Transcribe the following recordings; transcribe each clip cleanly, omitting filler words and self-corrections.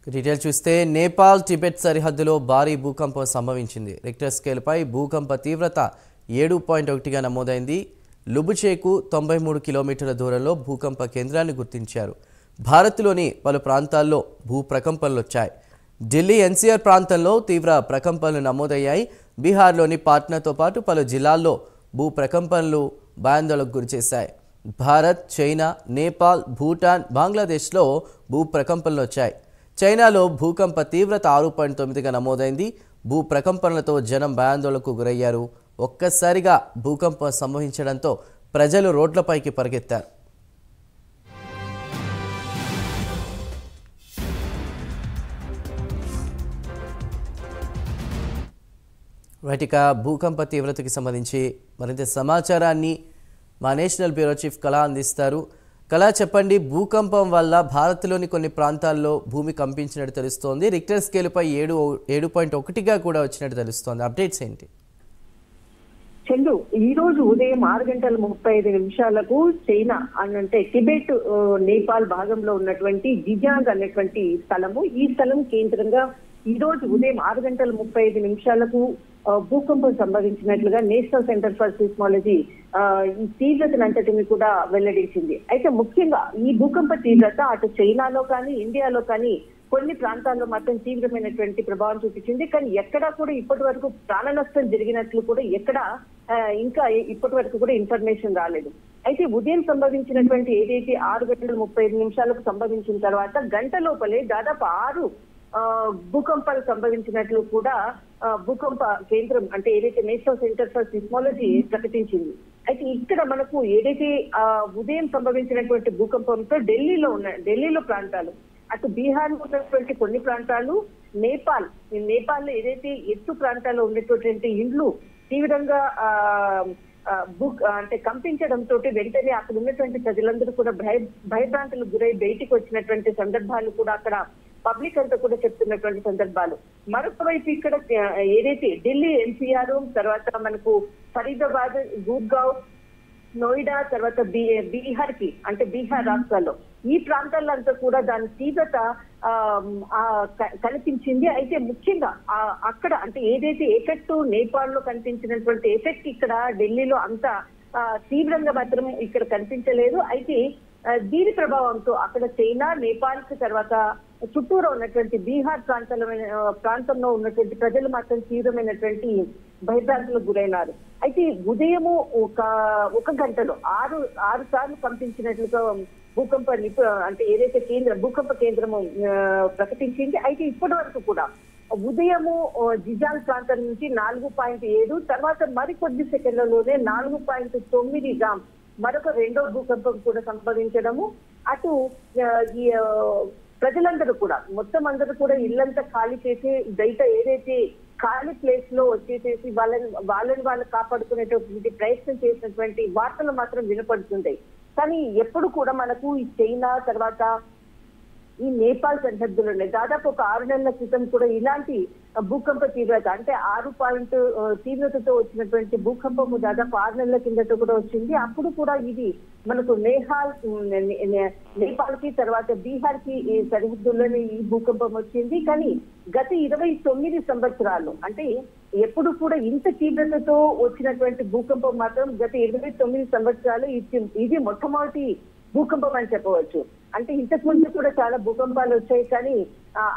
Detail చూస్తే Nepal Tibet సరిహద్దులో భారీ భూకంపం సంభవించింది. రిక్టర్ స్కేల్పై భూకంప తీవ్రత 7.1గా నమోదైంది. లుబుచేకు 93 కిలోమీటర్ల దూరంలో భూకంప కేంద్రాన్ని గుర్తించారు. భారత్లోని పలు ప్రాంతాల్లో భూ ప్రకంపనలు వచ్చాయి. ఢిల్లీ ఎన్సీఆర్ ప్రాంతంలో తీవ్ర ప్రకంపనలు నమోదయ్యాయి. బీహార్లోని పాట్నాతో పాటు పలు జిల్లాల్లో భూ ప్రకంపనలు భయాందోళనకు గురిచేశాయి. భారత్, చైనా, నేపాల్, భూటాన్, బంగ్లాదేశ్లో భూ ప్రకంపనలు వచ్చాయి. చైనాలో భూకంప తీవ్రత 6.9గా నమోదైంది. భూ ప్రకంపనలతో జనం భయాందోళనకు గురయ్యారు. ఒక్కసారిగా భూకంపం సంభవించడంతో ప్రజలు రోడ్లపైకి పరిగెత్తారు. ఇక భూకంప తీవ్రతకి సంబంధించి మరింత సమాచారాన్ని మా నేషనల్ బ్యూరో చీఫ్ కళ అందిస్తారు. కళ, చెప్పండి, భూకంపం వల్ల భారత్లోని కొన్ని ప్రాంతాల్లో భూమి కంపించినట్టు తెలుస్తోంది. రిక్టర్ స్కేల్పై 7.1గా కూడా వచ్చినట్టు తెలుస్తోంది. అప్డేట్స్ ఏంటి? చందు, ఈ రోజు ఉదయం 6:35 చైనా అంటే టిబెట్ నేపాల్ భాగంలో ఉన్నటువంటి జిజాంగ్ అనేటువంటి స్థలము, ఈ స్థలం కేంద్రంగా ఈ రోజు ఉదయం 6:35 భూకంపం సంభవించినట్లుగా నేషనల్ సెంటర్ ఫర్ సిస్మాలజీ ఈ తీవ్రతనంతటిని కూడా వెల్లడించింది. అయితే ముఖ్యంగా ఈ భూకంప తీవ్రత అటు చైనాలో కానీ ఇండియాలో కానీ కొన్ని ప్రాంతాల్లో మాత్రం తీవ్రమైనటువంటి ప్రభావం చూపించింది. కానీ ఎక్కడా కూడా ఇప్పటి వరకు ప్రాణ నష్టం జరిగినట్లు కూడా ఇంకా ఇప్పటి వరకు కూడా ఇన్ఫర్మేషన్ రాలేదు. అయితే ఉదయం సంభవించినటువంటి ఏదైతే 6:35 సంభవించిన తర్వాత గంట లోపలే దాదాపు 6 భూకంపాలు సంభవించినట్లు కూడా భూకంప కేంద్రం అంటే ఏదైతే నేషనల్ సెంటర్ ఫర్ సిస్మాలజీ ప్రకటించింది. అయితే ఇక్కడ మనకు ఏదైతే ఉదయం సంభవించినటువంటి భూకంపంతో ఢిల్లీలో ప్రాంతాలు, అటు బీహార్ ఉన్నటువంటి కొన్ని ప్రాంతాలు, నేపాల్ లో ఏదైతే ఎత్తు ప్రాంతాల్లో ఉన్నటువంటి ఇండ్లు తీవ్రంగా అంటే కంపించడంతో వెంటనే అక్కడ ఉన్నటువంటి ప్రజలందరూ కూడా భయభ్రాంతులకు గురై బయటికి వచ్చినటువంటి సందర్భాలు కూడా అక్కడ పబ్లిక్ అంతా కూడా చెప్తున్నటువంటి సందర్భాలు. మరొక వైపు ఇక్కడ ఏదైతే ఢిల్లీ ఎన్సీఆర్, తర్వాత మనకు ఫరీదాబాద్, గుర్గావ్, నోయిడా, తర్వాత బీహార్ రాష్ట్రాల్లో ఈ ప్రాంతాల్లో అంతా కూడా దాని తీవ్రత కనిపించింది. అయితే ముఖ్యంగా అక్కడ అంటే ఏదైతే ఎఫెక్ట్ నేపాల్ లో కనిపించినటువంటి ఎఫెక్ట్ ఇక్కడ ఢిల్లీలో అంత తీవ్రంగా మాత్రం ఇక్కడ కనిపించలేదు. అయితే దీని ప్రభావంతో అక్కడ చైనా, నేపాల్ కి తర్వాత చుట్టూరా ఉన్నటువంటి బీహార్ ప్రాంతంలో ఉన్నటువంటి ప్రజలు మాత్రం తీవ్రమైనటువంటి భయభ్రాంతులకు గురైనారు. అయితే ఉదయము ఒక గంటలో 6 సార్లు కంపించినట్లుగా అంటే ఏదైతే భూకంప కేంద్రము ప్రకటించింది. అయితే ఇప్పటి వరకు కూడా ఉదయము జిజాంగ్ ప్రాంతం నుంచి 4.7, తర్వాత మరికొద్ది సెకండ్లలోనే 4.9గా మరొక రెండో భూకంపం కూడా సంభవించడము. అటు ఈ ప్రజలందరూ కూడా మొత్తం అందరూ కూడా ఇళ్లంతా ఖాళీ చేసి బయట ఏదైతే ఖాళీ ప్లేస్ లో వచ్చేసేసి వాళ్ళని కాపాడుకునేటువంటి ప్రయత్నం చేసినటువంటి వార్తలు మాత్రం వినపడుతుంటాయి. కానీ ఎప్పుడు కూడా మనకు ఈ చైనా తర్వాత ఈ నేపాల్ సరిహద్దులోనే దాదాపు ఒక 6 నెలల క్రితం కూడా ఇలాంటి భూకంప తీవ్రత అంటే 6 తీవ్రతతో వచ్చినటువంటి భూకంపము దాదాపు 6 నెలల కిందట కూడా వచ్చింది. అప్పుడు కూడా ఇది మనకు నేపాల్ కి తర్వాత బీహార్ కి ఈ సరిహద్దుల్లోనే ఈ భూకంపం వచ్చింది. కానీ గత 29 సంవత్సరాలు అంటే ఎప్పుడు కూడా ఇంత తీవ్రతతో వచ్చినటువంటి భూకంపం మాత్రం గత 29 సంవత్సరాలు ఇది మొట్టమొదటి భూకంపం అని చెప్పవచ్చు. అంటే ఇంతకు ముందు కూడా చాలా భూకంపాలు వచ్చాయి, కానీ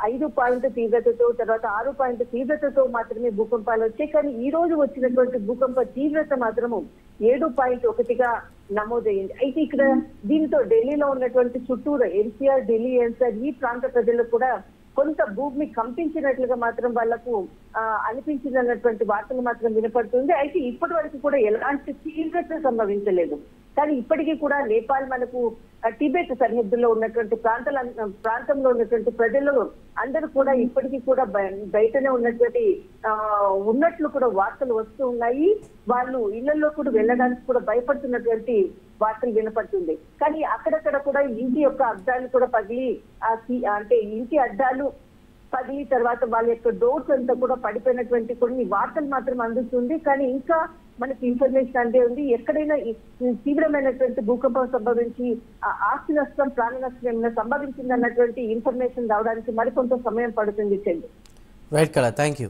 5 తీవ్రతతో తర్వాత 6 తీవ్రతతో మాత్రమే భూకంపాలు వచ్చాయి. కానీ ఈ రోజు వచ్చినటువంటి భూకంప తీవ్రత మాత్రము 7.1గా నమోదైంది. అయితే ఇక్కడ దీంతో ఢిల్లీలో ఉన్నటువంటి చుట్టూరు ఎన్సీఆర్, ఢిల్లీ ఎన్సీఆర్ ఈ ప్రాంత ప్రజలకు కూడా కొంత భూమి కంపించినట్లుగా మాత్రం వాళ్లకు అనిపించింది అన్నటువంటి వార్తలు మాత్రం వినపడుతుంది. అయితే ఇప్పటి వరకు కూడా ఎలాంటి తీవ్రత సంభవించలేదు. కానీ ఇప్పటికీ కూడా నేపాల్ మనకు టిబెట్ సరిహద్దులో ఉన్నటువంటి ప్రాంతంలో ఉన్నటువంటి ప్రజలు అందరూ కూడా ఇప్పటికీ కూడా బయటనే ఉన్నట్లు కూడా వార్తలు వస్తూ ఉన్నాయి. వాళ్ళు ఇళ్లలో కూడా వెళ్ళడానికి కూడా భయపడుతున్నటువంటి వార్తలు వినపడుతుంది. కానీ అక్కడక్కడ కూడా ఇంటి యొక్క అద్దాలు కూడా పగిలి అంటే ఇంటి అద్దాలు పగిలి తర్వాత వాళ్ళ యొక్క డోర్స్ అంతా కూడా పడిపోయినటువంటి కొన్ని వార్తలు మాత్రం అందుతుంది. కానీ ఇంకా మనకి ఇన్ఫర్మేషన్ అందే ఉంది. ఎక్కడైనా తీవ్రమైనటువంటి భూకంపం సంభవించి ఆస్తి నష్టం, ప్రాణ నష్టం ఏమైనా సంభవించింది అన్నటువంటి ఇన్ఫర్మేషన్ రావడానికి మరికొంత సమయం పడుతుంది. రైట్ కళ, థ్యాంక్ యూ.